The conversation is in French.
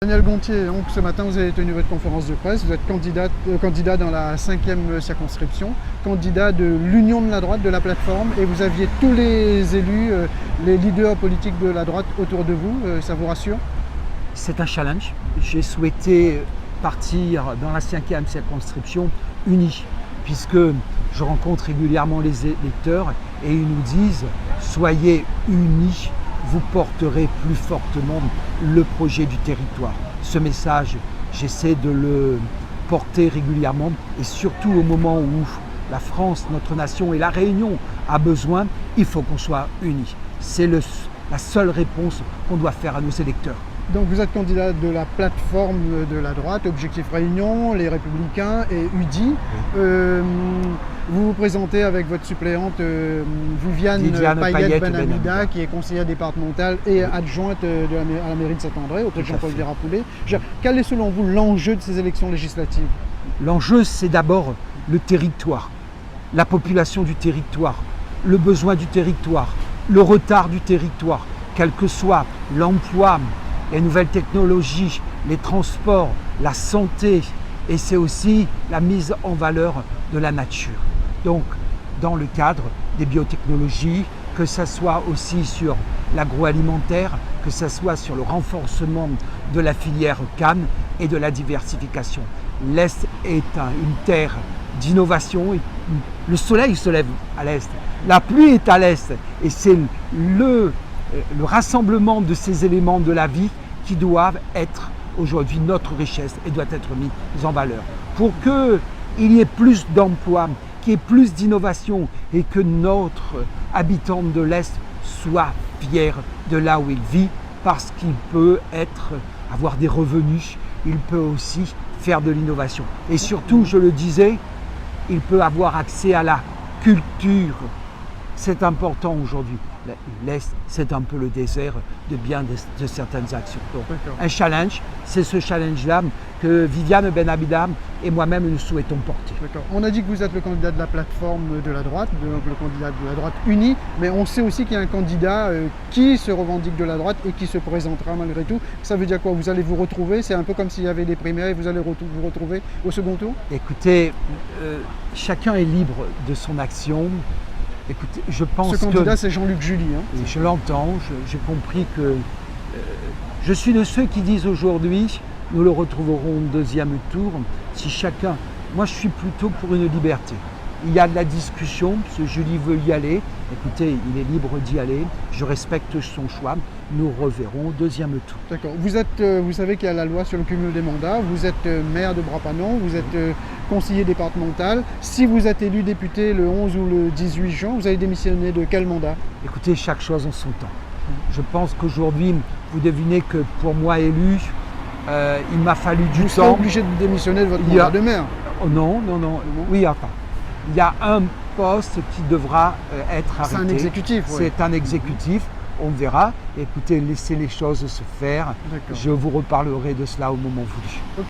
Daniel Gontier, donc, ce matin vous avez tenu votre conférence de presse, vous êtes candidat dans la 5e circonscription, candidat de l'Union de la droite, de la plateforme, et vous aviez tous les élus, les leaders politiques de la droite autour de vous, ça vous rassure? C'est un challenge. J'ai souhaité partir dans la 5e circonscription unis, puisque je rencontre régulièrement les électeurs et ils nous disent « Soyez unis, vous porterez plus fortement le projet du territoire ». Ce message, j'essaie de le porter régulièrement et surtout au moment où la France, notre nation et la Réunion a besoin, il faut qu'on soit unis. C'est la seule réponse qu'on doit faire à nos électeurs. Donc vous êtes candidat de la plateforme de la droite, Objectif Réunion, les Républicains et UDI. Vous vous présentez avec votre suppléante Viviane Payette-Benhamida, qui est conseillère départementale et adjointe à la mairie de Saint-André, auprès de Jean-Paul Virapoulé. Quel est selon vous l'enjeu de ces élections législatives? L'enjeu, c'est d'abord le territoire, la population du territoire, le besoin du territoire, le retard du territoire, quel que soit l'emploi, les nouvelles technologies, les transports, la santé, et c'est aussi la mise en valeur de la nature. Donc, dans le cadre des biotechnologies, que ce soit aussi sur l'agroalimentaire, que ce soit sur le renforcement de la filière canne et de la diversification. L'Est est une terre d'innovation. Le soleil se lève à l'Est, la pluie est à l'Est, et c'est le rassemblement de ces éléments de la vie qui doivent être aujourd'hui notre richesse et doivent être mis en valeur. Pour qu'il y ait plus d'emplois, qu'il y ait plus d'innovation et que notre habitant de l'Est soit fier de là où il vit, parce qu'il peut avoir des revenus, il peut aussi faire de l'innovation. Et surtout, je le disais, il peut avoir accès à la culture. C'est important aujourd'hui. L'Est, c'est un peu le désert de certaines actions. Donc, un challenge, c'est ce challenge-là que Viviane Benhamida et moi-même nous souhaitons porter. On a dit que vous êtes le candidat de la plateforme de la droite, donc le candidat de la droite unie, mais on sait aussi qu'il y a un candidat qui se revendique de la droite et qui se présentera malgré tout. Ça veut dire quoi? Vous allez vous retrouver? C'est un peu comme s'il y avait des primaires et vous allez vous retrouver au second tour? Écoutez, chacun est libre de son action. Écoutez, je pense ce candidat, c'est Jean-Luc July. Hein, je l'entends, j'ai compris que je suis de ceux qui disent aujourd'hui, nous le retrouverons au deuxième tour, si chacun... Moi, je suis plutôt pour une liberté. Il y a de la discussion, ce Julie veut y aller. Écoutez, il est libre d'y aller, je respecte son choix. Nous reverrons au deuxième tour. D'accord. Vous savez qu'il y a la loi sur le cumul des mandats. Vous êtes maire de Bras-Panon, vous êtes conseiller départemental. Si vous êtes élu député le 11 ou le 18 juin, vous allez démissionner de quel mandat? Écoutez, chaque chose en son temps. Je pense qu'aujourd'hui, vous devinez que pour moi élu, il m'a fallu du temps. Vous serez obligé de démissionner de votre mandat de maire? Oh non. Oui, enfin. Il y a un poste qui devra être arrêté. C'est un exécutif, oui. C'est un exécutif, on verra. Écoutez, laissez les choses se faire. Je vous reparlerai de cela au moment voulu.